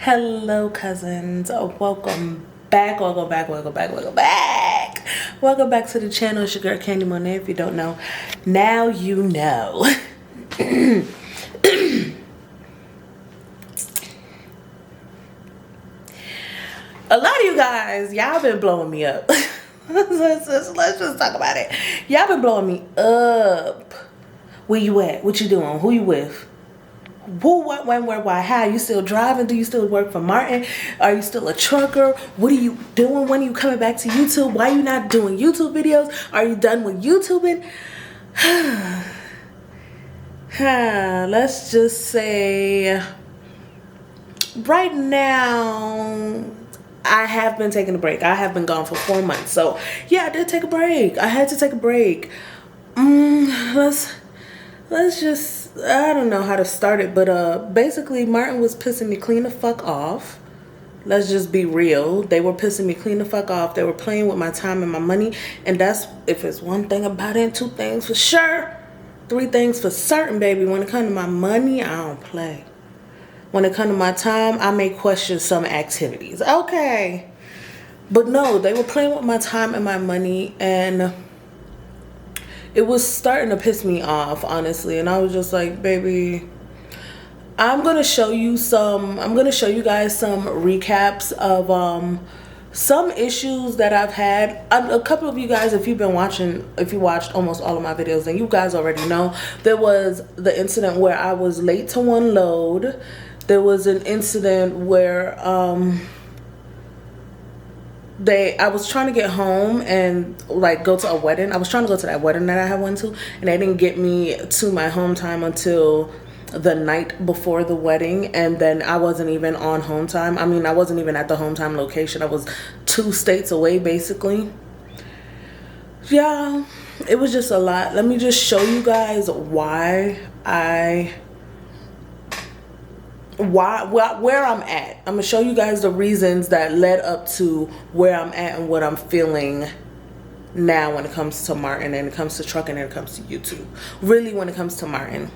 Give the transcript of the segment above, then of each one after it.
Hello, cousins. Welcome back. Welcome back. Welcome back. Welcome back. Welcome back to the channel. It's your girl, Candy Monia. If you don't know, now you know. A lot of you guys, y'all been blowing me up. let's just talk about it. Y'all been blowing me up. Where you at? What you doing? Who you with? Who, what, when, where, why, how? You still driving? Do you still work for Martin? Are you still a trucker? What are you doing? When are you coming back to YouTube? Why are you not doing YouTube videos? Are you done with YouTubing? Let's just say right now I have been taking a break. I have been gone for 4 months. So yeah, I did take a break. I had to take a break. Let's just, I don't know how to start it, but basically Martin was pissing me clean the fuck off. Let's just be real. They were pissing me clean the fuck off. They were playing with my time and my money, and that's, if it's one thing about it, 2 things for sure, 3 things for certain, baby. When it comes to my money, I don't play. When it comes to my time, I may question some activities. Okay. But no, they were playing with my time and my money, and it was starting to piss me off, honestly. And I was just like, baby, I'm going to show you guys some recaps of some issues that I've had. A couple of you guys, if you watched almost all of my videos, then you guys already know. There was the incident where I was late to one load. There was an incident where I was trying to get home and like go to a wedding. I was trying to go to that wedding that I had went to, and they didn't get me to my home time until the night before the wedding, and then I wasn't even on home time. I mean, I wasn't even at the home time location. I was 2 states away, basically. Yeah, it was just a lot. Let me just show you guys where I'm at. I'm gonna show you guys the reasons that led up to where I'm at and what I'm feeling now when it comes to Martin, and it comes to trucking, and it comes to YouTube. Really, when it comes to Martin.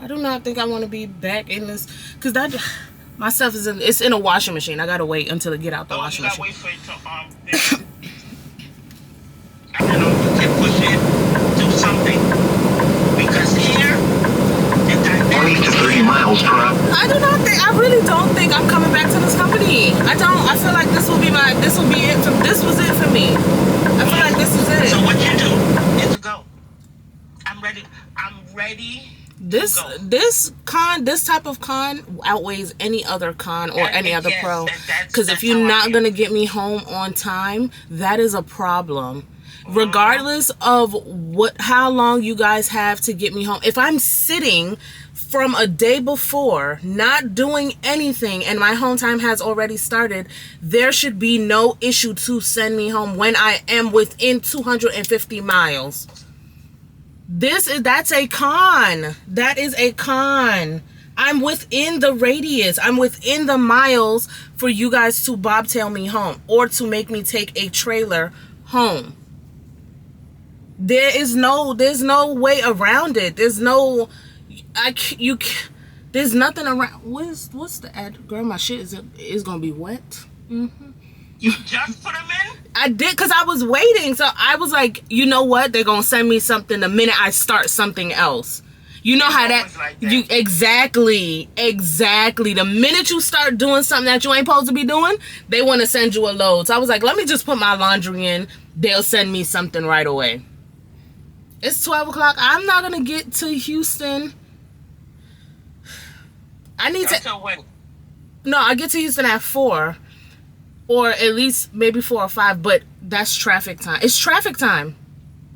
I do not think I want to be back in this, because my stuff is it's in a washing machine. I gotta wait until it get out the washing machine. Wait for it to you can push it, do something, because here the 20 to 30 miles per hour. I really don't think I'm coming back to this company. I feel like this was it for me. I feel like this is it. So what you do is go. I'm ready. This type of con outweighs any other con or any other pro. Because if you're not gonna get me home on time, that is a problem. Regardless of how long you guys have to get me home. If I'm sitting from a day before, not doing anything, and my home time has already started, there should be no issue to send me home when I am within 250 miles. That's a con. That is a con. I'm within the radius. I'm within the miles for you guys to bobtail me home or to make me take a trailer home. There's no way around it. There's nothing around. What's the ad? Girl, my shit is gonna be wet. You just put them in? I did, because I was waiting. So I was like, you know what? They're going to send me something the minute I start something else. You know how that, exactly. The minute you start doing something that you ain't supposed to be doing, they want to send you a load. So I was like, let me just put my laundry in. They'll send me something right away. It's 12 o'clock. I'm not going to get to Houston. Until when? No, I get to Houston at 4. Or at least maybe 4 or 5, but that's traffic time. It's traffic time.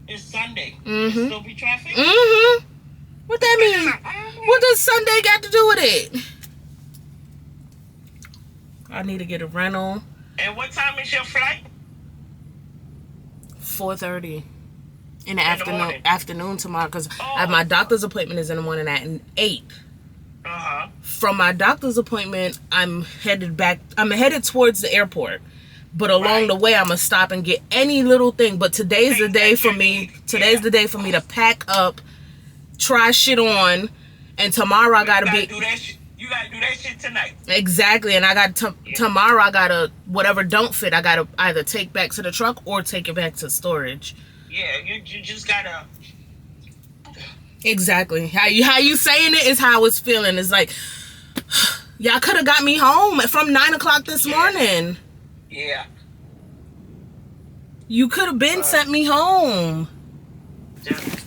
It's Sunday. Mm-hmm. Still be traffic? Mm-hmm. What that mean? What does Sunday got to do with it? I need to get a rental. And what time is your flight? 4:30 in the In the afternoon. morning. Afternoon tomorrow, because my doctor's appointment is in the morning at 8. Uh-huh. From my doctor's appointment, I'm headed towards the airport. But along the way, I'm gonna stop and get any little thing. But today's the day for me. Today's the day for me to pack up, try shit on, and tomorrow I gotta be. Do that shit. You gotta do that shit tonight. Exactly, and I got tomorrow. I gotta whatever don't fit. I gotta either take back to the truck or take it back to storage. Yeah, you just gotta. Exactly. How you saying it is how it's feeling. It's like y'all could have got me home from 9 o'clock this morning. Yeah. You could have been sent me home. Just,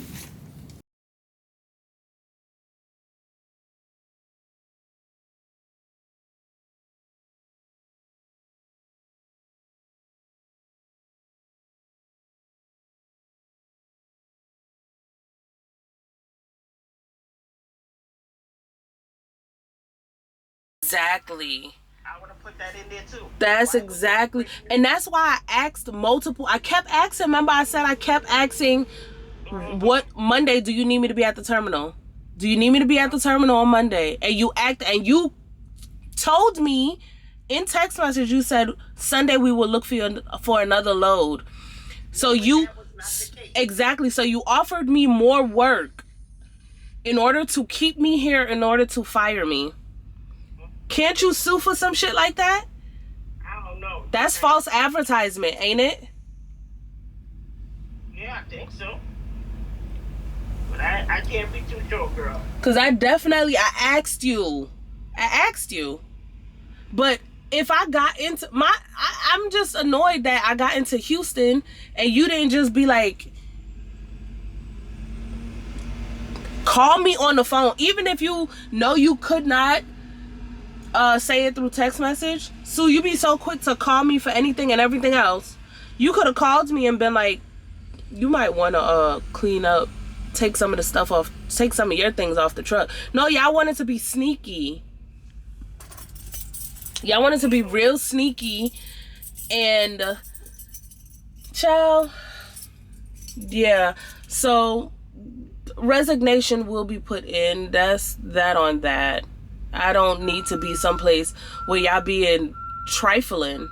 Exactly. I would have put that in there too. That's exactly, and that's why I asked multiple. I kept asking. Remember, I said I kept asking, "What Monday do you need me to be at the terminal? Do you need me to be at the terminal on Monday?" And you told me in text message. You said Sunday we will look for another load. So you exactly. So you offered me more work in order to keep me here, in order to fire me. Can't you sue for some shit like that? I don't know. That's false advertisement, ain't it? Yeah, I think so. But I can't be too sure, girl. Because I asked you. But if I got into I'm just annoyed that I got into Houston and you didn't just be like, call me on the phone. Even if you know you could not say it through text message. So you be so quick to call me for anything and everything else. You could have called me and been like, you might want to clean up, take some of the stuff off, take some of your things off the truck. No, y'all wanted to be sneaky. Y'all wanted to be real sneaky. And child, yeah. So resignation will be put in. That's that on that. I don't need to be someplace where y'all being trifling.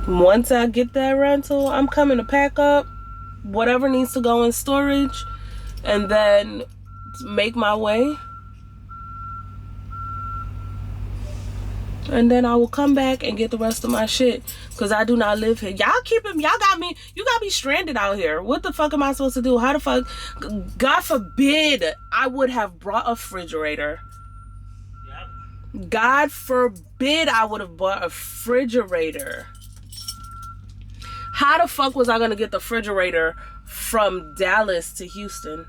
Once I get that rental, I'm coming to pack up whatever needs to go in storage and then make my way. And then I will come back and get the rest of my shit. Because I do not live here. You got me stranded out here. What the fuck am I supposed to do? How the fuck? God forbid I would have brought a refrigerator. Yep. God forbid I would have bought a refrigerator. How the fuck was I going to get the refrigerator from Dallas to Houston?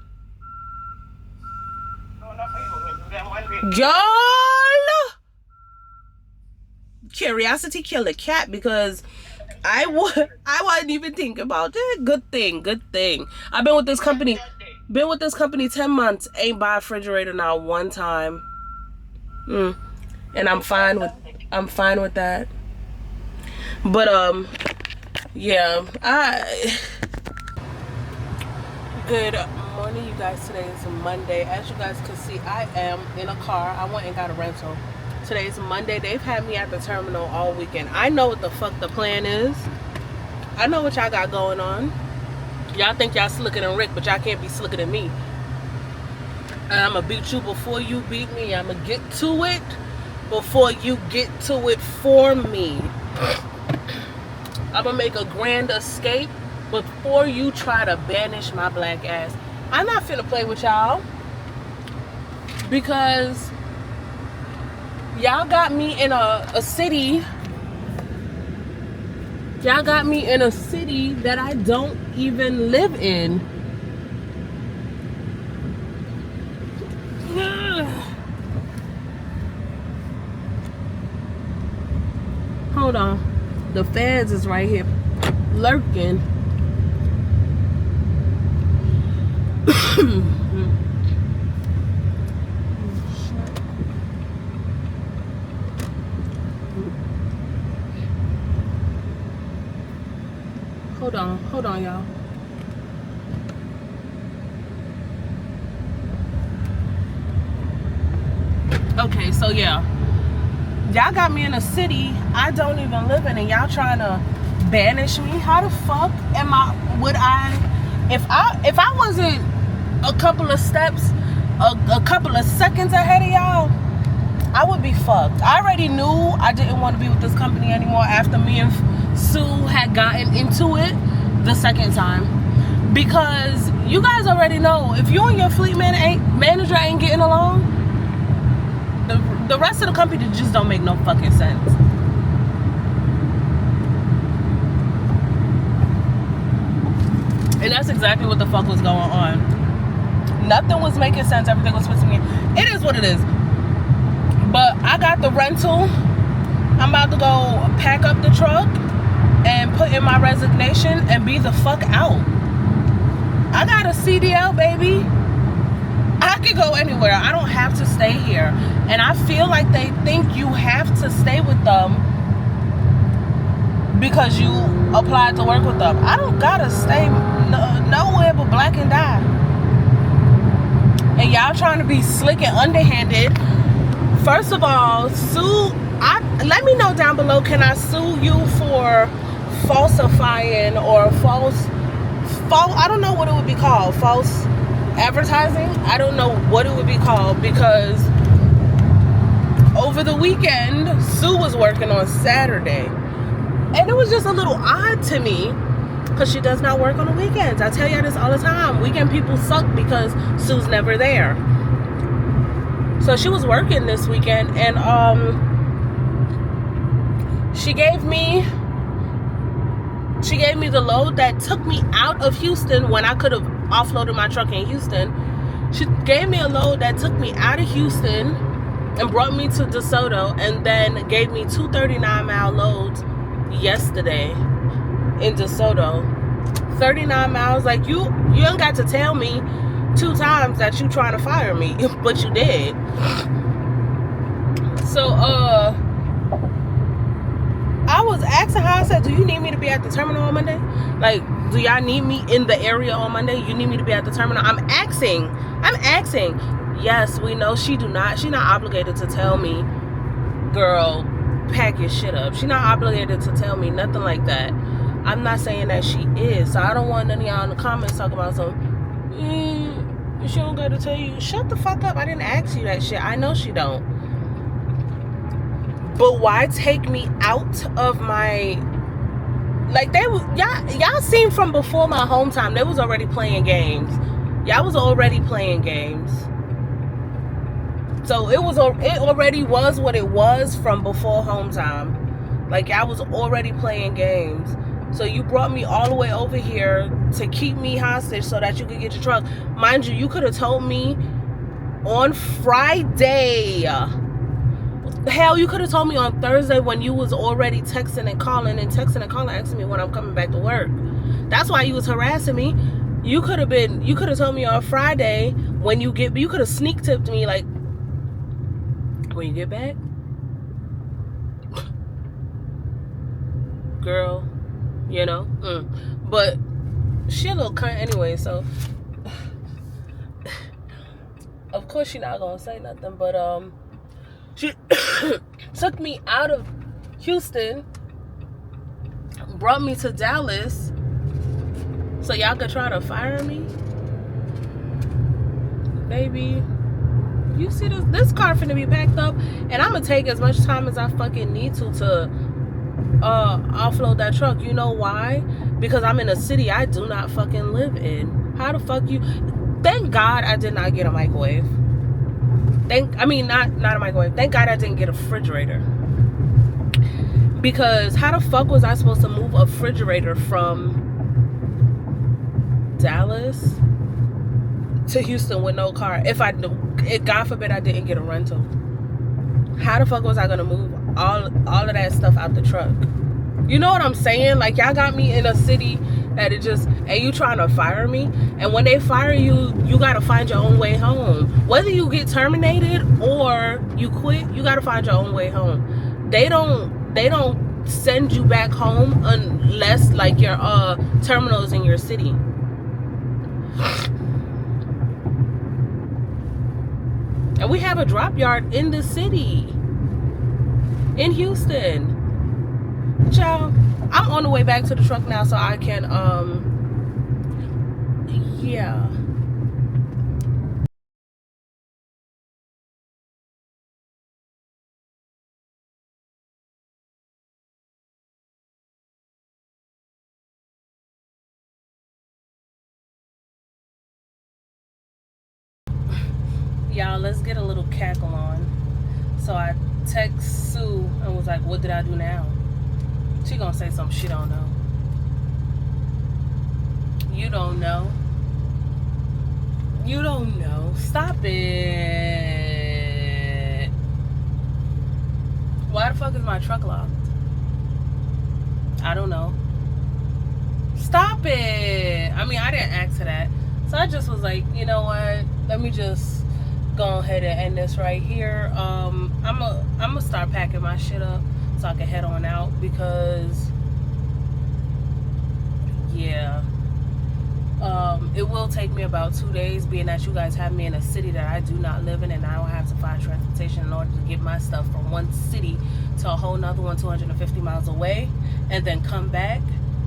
Y'all! Curiosity killed a cat because I wasn't even thinking about it. Good thing. I've been with this company 10 months, ain't buy a refrigerator now one time. And I'm fine with that. But yeah, good morning, you guys. Today is Monday. As you guys can see, I am in a car. I went and got a rental. Today's Monday. They've had me at the terminal all weekend. I know what the fuck the plan is. I know what y'all got going on. Y'all think y'all slicker than Rick, but y'all can't be slicker than me. And I'm gonna beat you before you beat me. I'm gonna get to it before you get to it for me. I'm gonna make a grand escape before you try to banish my black ass. I'm not finna play with y'all because y'all got me in a city. Y'all got me in a city that I don't even live in. Hold on. The feds is right here lurking. Hold on, y'all. Okay, so yeah, y'all got me in a city I don't even live in, and y'all trying to banish me. How the fuck would I, if I wasn't a couple of steps, a couple of seconds ahead of y'all, I would be fucked. I already knew I didn't want to be with this company anymore after me and Sue had gotten into it the second time, because you guys already know if you and your fleet manager ain't getting along, the rest of the company just don't make no fucking sense. And that's exactly what the fuck was going on. Nothing was making sense. Everything was pissing me. It is what it is. But I got the rental. I'm about to go pack up the truck and put in my resignation and be the fuck out. I got a CDL, baby. I could go anywhere. I don't have to stay here. And I feel like they think you have to stay with them because you applied to work with them. I don't gotta stay nowhere but black and die. And y'all trying to be slick and underhanded. First of all, let me know down below, can I sue you for falsifying or false, I don't know what it would be called, false advertising? I don't know what it would be called, because over the weekend, Sue was working on Saturday. And it was just a little odd to me, because she does not work on the weekends. I tell y'all this all the time. Weekend people suck because Sue's never there. So she was working this weekend, and she gave me the load that took me out of Houston when I could have offloaded my truck in Houston. She gave me a load that took me out of Houston and brought me to DeSoto, and then gave me 2 39-mile loads yesterday in DeSoto. 39 miles. Like, you ain't got to tell me 2 times that you trying to fire me, but you did. So I was asking her, I said, do you need me to be at the terminal on Monday? Like, do y'all need me in the area on Monday? You need me to be at the terminal? I'm asking. Yes, we know she's not obligated to tell me, girl, pack your shit up. She's not obligated to tell me nothing like that. I'm not saying that she is. So I don't want none of y'all in the comments talking about some, she don't got to tell you. Shut the fuck up. I didn't ask you that shit. I know she don't. But why take me out of my, like, y'all seen from before my home time, they was already playing games. Y'all was already playing games. So it already was what it was from before home time. Like, y'all was already playing games. So you brought me all the way over here to keep me hostage so that you could get your truck. Mind you, you could have told me on Friday. Hell, you could have told me on Thursday when you was already texting and calling asking me when I'm coming back to work. That's why you was harassing me. You could have told me on Friday when you could have sneak tipped me, like, when you get back, girl, you know. But she a little cunt anyway, so of course she not gonna say nothing. But she took me out of Houston, brought me to Dallas, so y'all could try to fire me. Baby, you see this car finna be packed up, and I'm gonna take as much time as I fucking need to offload that truck. You know why? Because I'm in a city I do not fucking live in. How the fuck you? Thank God I did not get a microwave. Not a microwave. Thank God I didn't get a refrigerator. Because how the fuck was I supposed to move a refrigerator from Dallas to Houston with no car? If God forbid I didn't get a rental. How the fuck was I gonna move all of that stuff out the truck? You know what I'm saying? Like, y'all got me in a city that it just, and you trying to fire me, and when they fire you, you gotta find your own way home. Whether you get terminated or you quit, you gotta find your own way home. They don't send you back home unless like your terminal is in your city. And we have a drop yard in the city, in Houston. Child, I'm on the way back to the truck now, so I can yeah. Y'all, let's get a little cackle on. So I text Sue and was like, what did I do now? She gonna say some shit, don't know. You don't know. You don't know. Stop it. Why the fuck is my truck locked? I don't know. Stop it. I mean, I didn't ask her that. So I just was like, you know what? Let me just go ahead and end this right here. I'm gonna start packing my shit up so I can head on out, because yeah, it will take me about 2 days, being that you guys have me in a city that I do not live in, and I don't have to find transportation in order to get my stuff from one city to a whole nother one 250 miles away, and then come back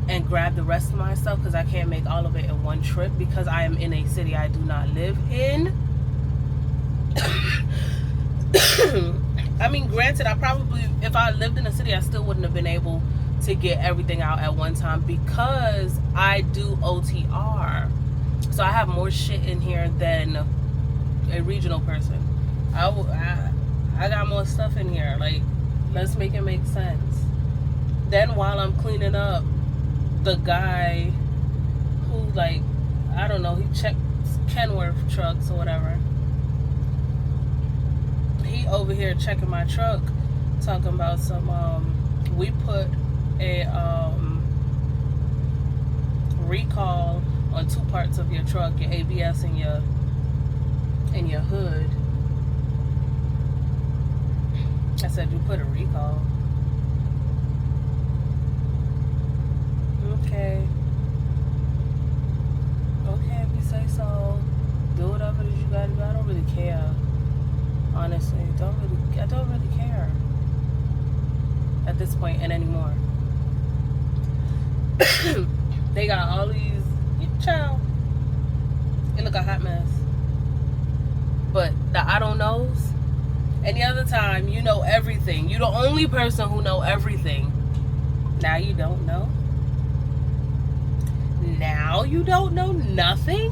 and grab the rest of my stuff, because I can't make all of it in one trip, because I am in a city I do not live in. I mean, granted, I probably, if I lived in a city, I still wouldn't have been able to get everything out at one time, because I do OTR. So I have more shit in here than a regional person. I got more stuff in here. Like, let's make it make sense. Then while I'm cleaning up, the guy who, like, I don't know, he checked Kenworth trucks or whatever. He over here checking my truck, talking about some, we put a recall on 2 parts of your truck, your ABS and your hood. I said, you put a recall? Okay, if you say so, do whatever it is you gotta do. I don't really care, honestly. I don't really care at this point and anymore. They got all these, child, it look a hot mess. But the I don't knows, any other time you know everything. You the only person who know everything. Now you don't know. Now you don't know nothing?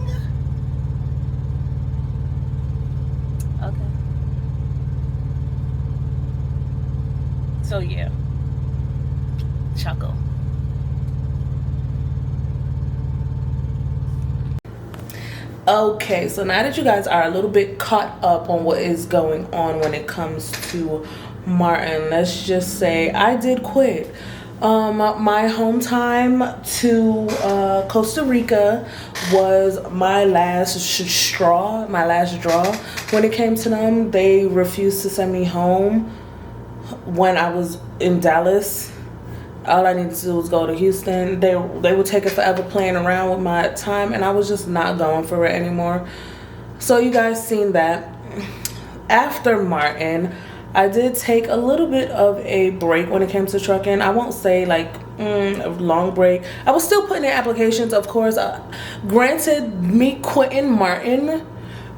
Okay. So yeah. Chuckle. Okay, so now that you guys are a little bit caught up on what is going on when it comes to Martin, let's just say I did quit. My home time to Costa Rica was my last straw, my last draw. When it came to them, they refused to send me home when I was in Dallas. All I needed to do was go to Houston. They would take it forever playing around with my time, and I was just not going for it anymore. So you guys seen that. After Martin, I did take a little bit of a break when it came to trucking. I won't say like a long break. I was still putting in applications, of course. Granted, me quitting Martin,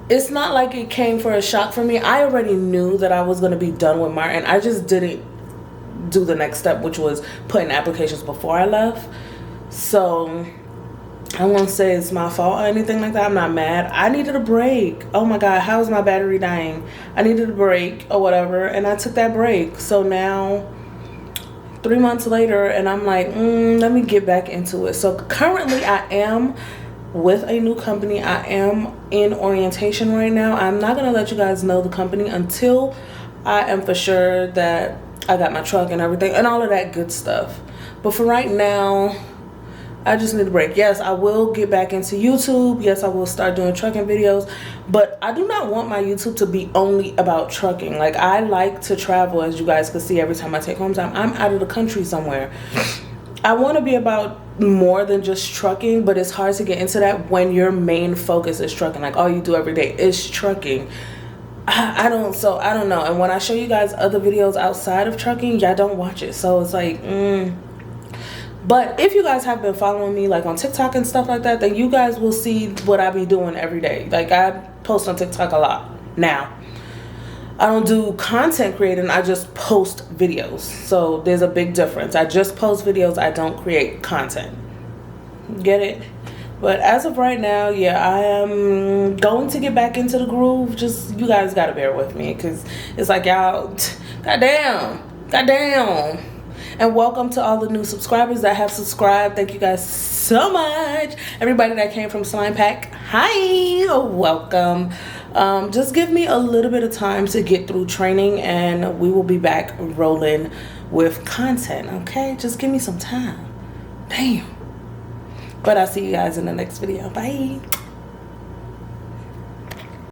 it's not like it came for a shock for me. I already knew that I was going to be done with Martin. I just didn't do the next step, which was putting applications before I left. So I won't say it's my fault or anything like that. I'm not mad. I needed a break. Oh my God, how is my battery dying? I needed a break or whatever, and I took that break. So now 3 months later, and I'm like, let me get back into it. So currently I am with a new company. I am in orientation right now. I'm not gonna let you guys know the company until I am for sure that I got my truck and everything and all of that good stuff. But for right now, I just need a break. Yes, I will get back into YouTube. Yes, I will start doing trucking videos. But I do not want my YouTube to be only about trucking. Like, I like to travel, as you guys can see every time I take home time. I'm out of the country somewhere. I want to be about more than just trucking, but it's hard to get into that when your main focus is trucking. Like, all you do every day is trucking. I don't know. And when I show you guys other videos outside of trucking, y'all don't watch it. So it's like, But if you guys have been following me like on TikTok and stuff like that, then you guys will see what I be doing every day. Like, I post on TikTok a lot now. I don't do content creating, I just post videos. So there's a big difference. I just post videos, I don't create content. Get it? But as of right now, yeah, I am going to get back into the groove. Just, you guys gotta bear with me, because it's like, y'all, goddamn. And welcome to all the new subscribers that have subscribed. Thank you guys so much. Everybody that came from Slime Pack, hi, welcome. Just give me a little bit of time to get through training, and we will be back rolling with content, okay? Just give me some time. Damn. But I'll see you guys in the next video. Bye.